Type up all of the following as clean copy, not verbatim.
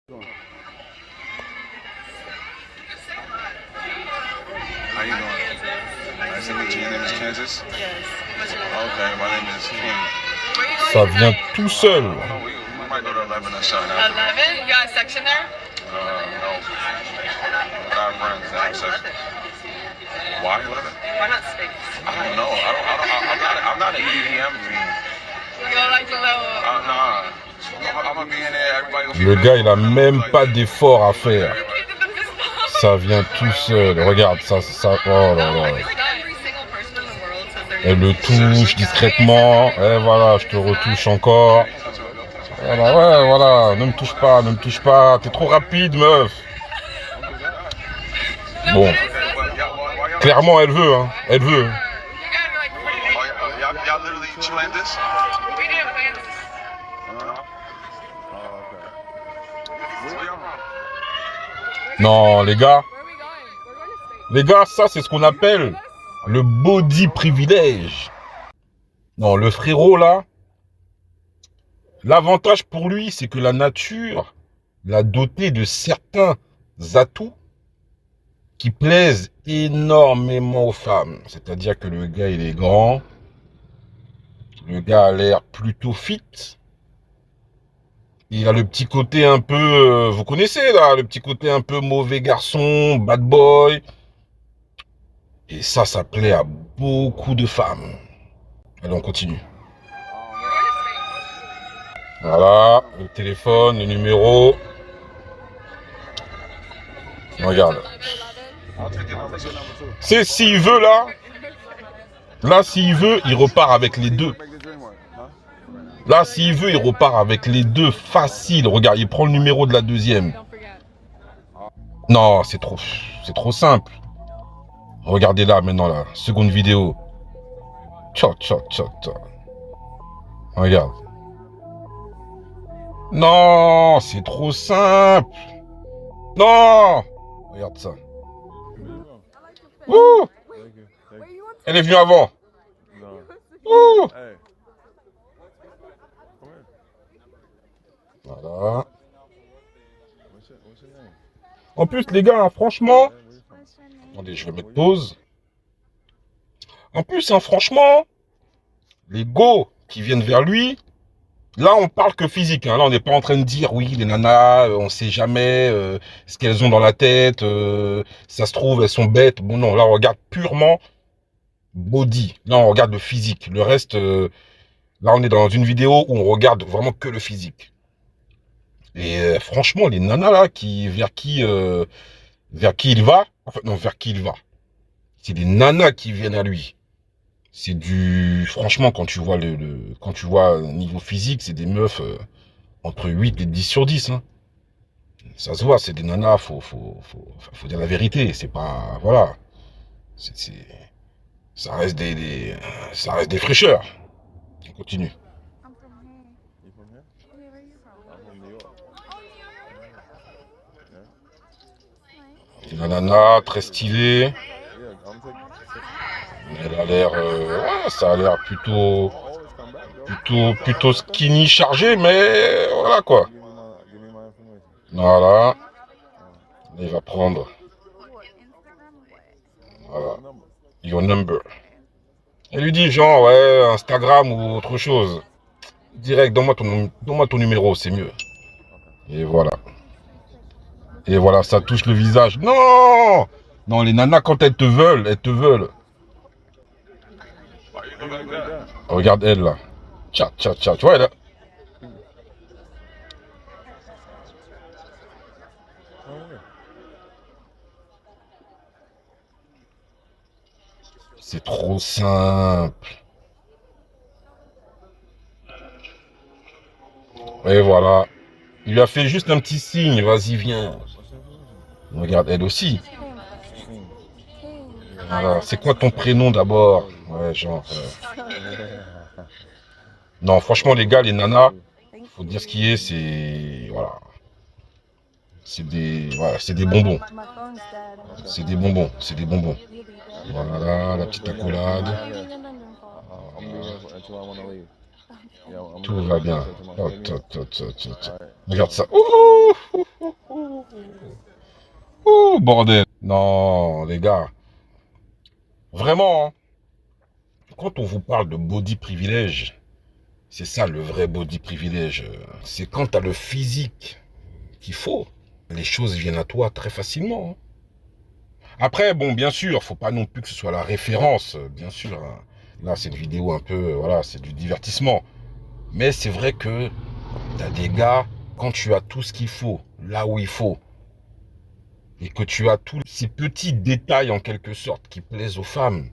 How you doing? Nice to meet you. Your name is Kansas? Yes. Okay, my name is King. Ça vient tout seul. We might go to 11 or something. 11? You got a section there? No. But our friends have section. Why 11? Why not space? I don't know. I'm not an EDM fiend. You go like the little... Nah. I'm gonna be in there. Everybody gonna be Le gars, il a même pas d'effort à faire. Ça vient tout seul. Regarde, ça. Oh là là. Elle le touche discrètement. Et voilà, je te retouche encore. Voilà, ouais, voilà. Ne me touche pas. T'es trop rapide, meuf. Bon. Clairement, elle veut, hein. Elle veut. Y'all literally planned this? We didn't plan this. Non, les gars. Les gars, ça, c'est ce qu'on appelle le body privilège. Non, le frérot, là, l'avantage pour lui, c'est que la nature l'a doté de certains atouts qui plaisent énormément aux femmes. C'est-à-dire que le gars, il est grand. Le gars a l'air plutôt fit. Il a le petit côté un peu... vous connaissez, là, le petit côté un peu mauvais garçon, bad boy. Et ça plaît à beaucoup de femmes. Allez, on continue. Voilà, le téléphone, le numéro. Regarde. C'est s'il veut, là, s'il veut, il repart avec les deux. Là, s'il veut, il repart avec les deux facile. Regarde, il prend le numéro de la deuxième. Non, c'est trop simple. Regardez là, maintenant, là. Seconde vidéo. Tcha. Regarde. Non, c'est trop simple. Non. Regarde ça. Ouh. Elle est venue avant. Ouh. Voilà. En plus, les gars, hein, franchement... Attendez, je vais mettre pause. En plus, hein, franchement, les go qui viennent vers lui, là, on parle que physique. Hein. Là, on n'est pas en train de dire, oui, les nanas, on sait jamais ce qu'elles ont dans la tête. Ça se trouve, elles sont bêtes. Bon, non, là, on regarde purement body. Là, on regarde le physique. Le reste, là, on est dans une vidéo où on regarde vraiment que le physique. Et franchement, les nanas, là, vers qui il va, enfin, non, vers qui il va. C'est des nanas qui viennent à lui. C'est du... Franchement, quand tu vois quand tu vois niveau physique, c'est des meufs entre 8 et 10 sur 10. Hein. Ça se voit, c'est des nanas, faut dire la vérité. C'est pas... Voilà. Ça reste ça reste des fraîcheurs. On continue. La nana, très stylée. Elle a l'air... ouais, ça a l'air plutôt skinny, chargé, mais voilà quoi. Voilà. Il va prendre... Voilà. Your number. Elle lui dit genre, ouais, Instagram ou autre chose. Direct, donne-moi ton numéro, c'est mieux. Et voilà. Et voilà, ça touche le visage. Non! Non, les nanas, quand elles te veulent, elles te veulent. Regarde elle, là. Tcha. Tu vois, elle a... C'est trop simple. Et voilà. Il lui a fait juste un petit signe. Vas-y, viens. Regarde, elle aussi. Voilà. C'est quoi ton prénom d'abord? Ouais, genre... Non, franchement, les gars, les nanas, faut dire ce qui est, c'est... Voilà. C'est des bonbons. C'est des bonbons. Voilà, la petite accolade. Tout va bien. Oh, Regarde ça. Ouh. Oh, bordel. Non, les gars. Vraiment, hein, quand on vous parle de body privilège, c'est ça le vrai body privilège. C'est quand tu as le physique qu'il faut. Les choses viennent à toi très facilement. Hein. Après, bon, bien sûr, faut pas non plus que ce soit la référence, bien sûr. Hein. Là, c'est une vidéo un peu, voilà, c'est du divertissement. Mais c'est vrai que t'as des gars, quand tu as tout ce qu'il faut, là où il faut, et que tu as tous ces petits détails en quelque sorte qui plaisent aux femmes,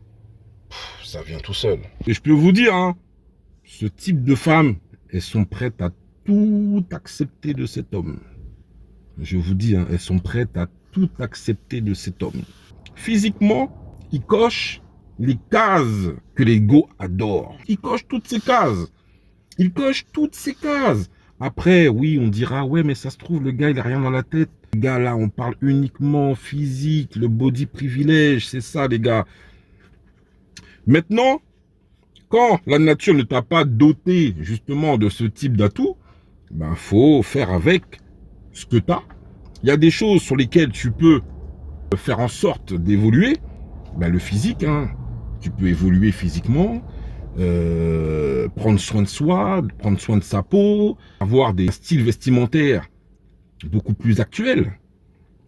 ça vient tout seul. Et je peux vous dire, hein, ce type de femmes, elles sont prêtes à tout accepter de cet homme. Je vous dis, hein, elles sont prêtes à tout accepter de cet homme. Physiquement, il coche les cases que les go adorent. Il coche toutes ces cases. Il coche toutes ces cases. Après, oui, on dira, ouais, mais ça se trouve, le gars, il a rien dans la tête. Les gars, là, on parle uniquement physique, le body privilège, c'est ça, les gars. Maintenant, quand la nature ne t'a pas doté, justement, de ce type d'atout, ben, faut faire avec ce que tu as. Il y a des choses sur lesquelles tu peux faire en sorte d'évoluer. Ben, le physique, hein, tu peux évoluer physiquement, prendre soin de soi, prendre soin de sa peau, avoir des styles vestimentaires beaucoup plus actuels.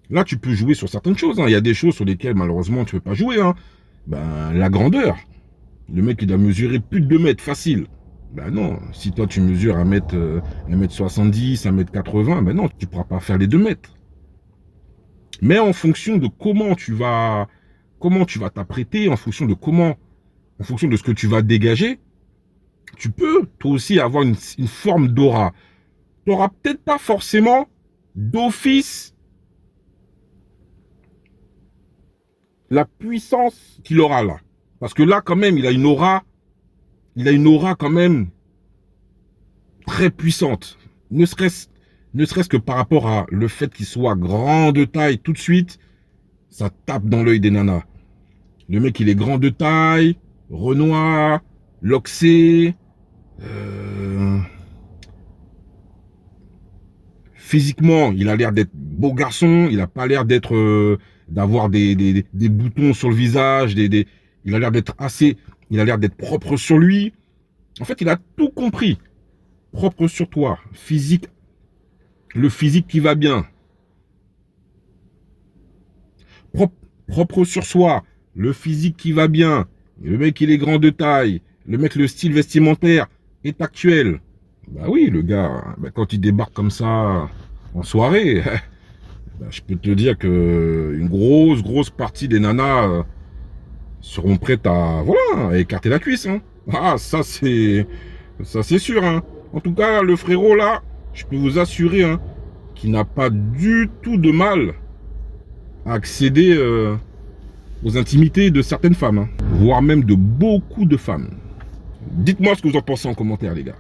Là, tu peux jouer sur certaines choses. Hein. Il y a des choses sur lesquelles, malheureusement, tu ne peux pas jouer. Hein. Ben, la grandeur. Le mec, il doit mesurer plus de 2 mètres, facile. Ben non, si toi, tu mesures 1m70, 1m80, ben non, tu ne pourras pas faire les 2 mètres. Mais en fonction de comment tu vas t'apprêter, en fonction de ce que tu vas dégager, tu peux, toi aussi, avoir une forme d'aura. Tu n'auras peut-être pas forcément d'office la puissance qu'il aura là. Parce que là, quand même, il a une aura quand même très puissante. Ne serait-ce que par rapport à le fait qu'il soit grand de taille tout de suite, ça tape dans l'œil des nanas. Le mec, il est grand de taille, Renoir, loxé, physiquement, il a l'air d'être beau garçon, il n'a pas l'air d'être d'avoir des boutons sur le visage, il a l'air d'être propre sur lui. En fait, il a tout compris. Propre sur toi, physique, le physique qui va bien. Propre sur soi, le physique qui va bien. Le mec, il est grand de taille. Le mec, le style vestimentaire est actuel. Bah oui, le gars, bah quand il débarque comme ça en soirée, bah je peux te dire que une grosse partie des nanas seront prêtes à, voilà, à écarter la cuisse. Hein. Ah, ça c'est sûr. Hein. En tout cas, le frérot là, je peux vous assurer hein, qu'il n'a pas du tout de mal à accéder aux intimités de certaines femmes, hein, voire même de beaucoup de femmes. Dites-moi ce que vous en pensez en commentaire, les gars.